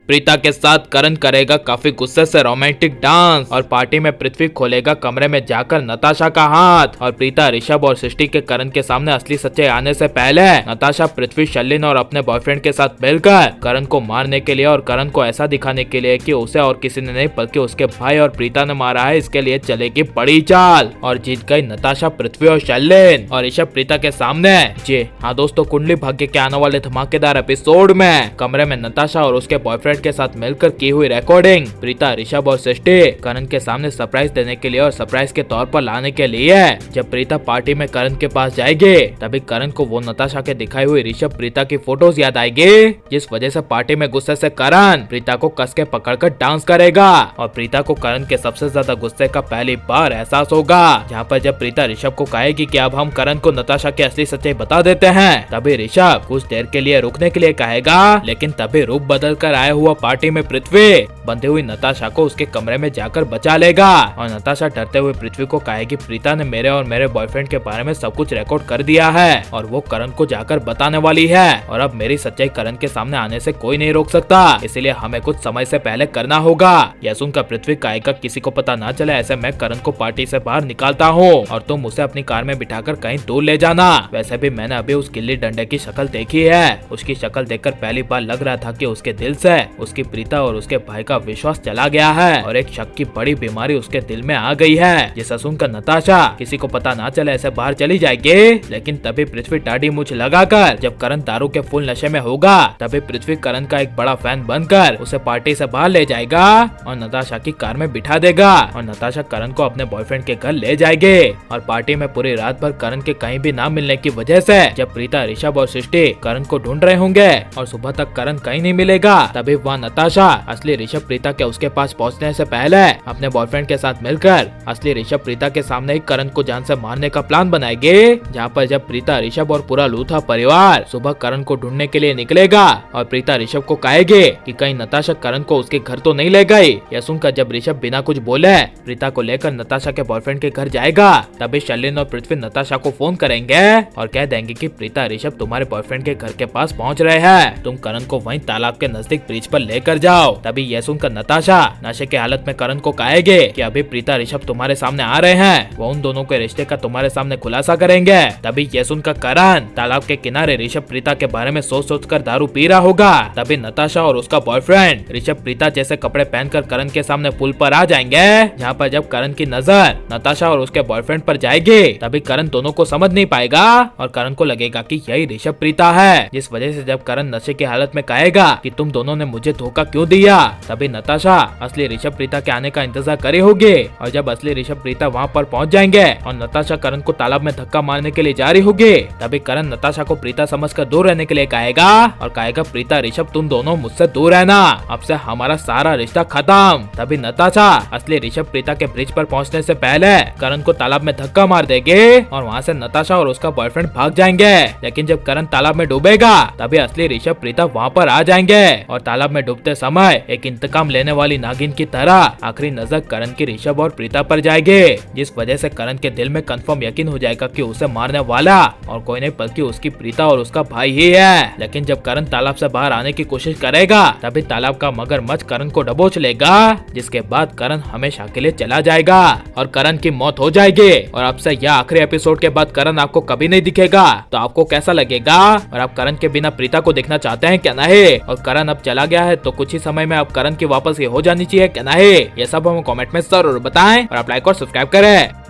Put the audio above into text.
प्रीता के साथ करण करेगा काफी गुस्से से रोमांटिक डांस और पार्टी में पृथ्वी खोलेगा कमरे में जाकर नताशा का हाथ। और प्रीता ऋषभ और सृष्टि के करण के सामने असली सच्चाई आने से पहले नताशा पृथ्वी शर्लिन और अपने बॉयफ्रेंड के साथ मिलकर करण को मारने के लिए और करण को ऐसा दिखाने के लिए कि उसे और किसी ने नहीं बल्कि उसके भाई और प्रीता ने मारा है, इसके लिए चलेगी बड़ी चाल। और जीत गई नताशा पृथ्वी और शर्लिन और ऋषभ प्रीता के सामने। जी हाँ दोस्तों, कुंडली भाग्य के आने वाले धमाकेदार एपिसोड में कमरे में नताशा और उसके बॉयफ्रेंड के साथ मिलकर की हुई रिकॉर्डिंग प्रीता ऋषभ और सृष्टि करण के सामने सरप्राइज देने के लिए और सरप्राइज के तौर पर लाने के लिए। जब प्रीता पार्टी में करण के पास जाएगी तभी करण को वो नताशा के दिखाई हुई ऋषभ प्रीता की फोटोज याद आएगी, जिस वजह से पार्टी में गुस्से से करण प्रीता को कस के पकड़कर डांस करेगा। और प्रीता को करण के सबसे ज्यादा गुस्से का पहली बार एहसास होगा, जहाँ पर जब प्रीता ऋषभ को कहेगी कि अब हम करण को नताशा की असली सच्चाई बता देते हैं, तभी ऋषभ कुछ देर के लिए रुकने के लिए कहेगा, लेकिन तभी रूप बदल कर आया हुआ पार्टी में पृथ्वी बंधी हुई नताशा को उसके कमरे में जाकर बचा लेगा। और नताशा डरते हुए पृथ्वी को कहेगी प्रीता ने मेरे और मेरे बॉयफ्रेंड के बारे में सब कुछ रिकॉर्ड कर दिया है और वो करण को जाकर बताने वाली है, और अब मेरी सच्चाई करण के सामने आने से कोई नहीं रोक सकता, इसलिए हमें कुछ समय से पहले करना होगा। यह सुनकर पृथ्वी कहेगा किसी को पता ना चले, ऐसे मैं करण को पार्टी से बाहर निकालता हूँ और तुम उसे अपनी कार में बिठाकर कहीं दूर ले जाना। वैसे भी मैंने अभी उस गिल्ली डंडे की शक्ल देखी है, उसकी शक्ल देखकर पहली बार लग रहा था कि उसके दिल से उसकी प्रीता और उसके भाई का विश्वास चला गया है और एक शक की बड़ी बीमारी उसके दिल में आ गई है, जिसे सुनकर नताशा किसी को पता ना चले ऐसे बाहर चली जाएगी। लेकिन तभी पृथ्वी टाडी मूछ लगाकर जब करण दारू के फुल नशे में होगा तभी पृथ्वी करण का एक बड़ा फैन बनकर उसे पार्टी से बाहर ले जाएगा और नताशा की कार में बिठा देगा और नताशा करण को अपने बॉयफ्रेंड के घर ले जाएगी। और पार्टी में पूरी रात भर करण के कहीं भी ना मिलने की वजह से जब प्रीता ऋषभ और सृष्टि करण को ढूंढ रहे होंगे और सुबह तक करण कहीं नहीं मिलेगा, तभी वहाँ नताशा असली ऋषभ प्रीता के उसके पास पहुँचने से पहले अपने बॉयफ्रेंड के साथ मिलकर असली ऋषभ प्रीता के सामने ही करण को जान से मारने का प्लान बनाएगी। जहाँ पर जब प्रीता ऋषभ और पूरा लूथा परिवार सुबह करण को ढूंढने के लिए निकलेगा और प्रीता ऋषभ को कहेगी कि कहीं नताशा करण को उसके घर तो नहीं ले गई। यह सुनकर जब ऋषभ बिना कुछ बोले प्रीता को लेकर नताशा के बॉयफ्रेंड के घर जाएगा, तभी शर्लिन और पृथ्वी नताशा को फोन करेंगे और कह देंगे कि प्रीता ऋषभ तुम्हारे बॉयफ्रेंड के घर के पास पहुंच रहे हैं, तुम करण को वहीं तालाब के नजदीक ब्रिज पर लेकर जाओ। तभी यह सुनकर नताशा नशे के हालत में करण को कहेगी कि अभी प्रीता ऋषभ तुम्हारे सामने आ रहे हैं, वो उन दोनों के रिश्ते का तुम्हारे सामने खुलासा करेंगे। तभी यह सुनकर करण तालाब के किनारे ऋषभ प्रीता के बारे में सोच कर दारू पी रहा होगा। तभी नताशा और उसका बॉयफ्रेंड ऋषभ प्रीता जैसे कपड़े पहनकर करण के सामने पुल पर आ जाएंगे। जहाँ पर जब करण की नजर नताशा और उसके बॉयफ्रेंड पर जाएगी तभी करण दोनों को समझ नहीं पाएगा और करण को लगेगा कि यही ऋषभ प्रीता है, जिस वजह से जब करण नशे की हालत में कहेगा कि तुम दोनों ने मुझे धोखा क्यों दिया, तभी नताशा असली ऋषभ प्रीता के आने का इंतजार करे होगी। और जब असली ऋषभ प्रीता वहाँ पर पहुँच जाएंगे और नताशा करण को तालाब में धक्का मारने के लिए जा रही होगी, तभी करण नताशा को प्रीता समझकर दूर रहने के लिए कहेगा और कहेगा प्रीता ऋषभ तुम दोनों मुझसे दूर रहना, अब से हमारा सारा रिश्ता खत्म। तभी नताशा असली ऋषभ प्रीता के ब्रिज पर पहुंचने से पहले करण को तालाब में धक्का मार देगी और वहां से नताशा और उसका बॉयफ्रेंड भाग जाएंगे। लेकिन जब करण तालाब में डूबेगा तभी असली ऋषभ प्रीता वहां पर आ जाएंगे और तालाब में डूबते समय एक इंतकाम लेने वाली नागिन की तरह आखिरी नजर करण की ऋषभ और प्रीता पर जाएगी, जिस वजह से करण के दिल में कंफर्म यकीन हो जाएगा कि उसे मारने वाला और कोई नहीं बल्कि उसकी प्रीता और उसका भाई ही है। लेकिन जब करण तालाब से बाहर आने की कोशिश करेगा तभी तालाब का मगरमच्छ करण को दबोच लेगा, जिसके बाद करण हमेशा के लिए चला जाएगा और करण की मौत हो जाएगी। और अब से यह आखिरी एपिसोड के बाद करण आपको कभी नहीं दिखेगा, तो आपको कैसा लगेगा और आप करण के बिना प्रीता को देखना चाहते हैं क्या नहीं? और करण अब चला गया है तो कुछ ही समय में अब करण की वापस हो जानी चाहिए क्या नहीं? ये सब हमें कमेंट में जरूर बताएं और आप लाइक और सब्सक्राइब करें।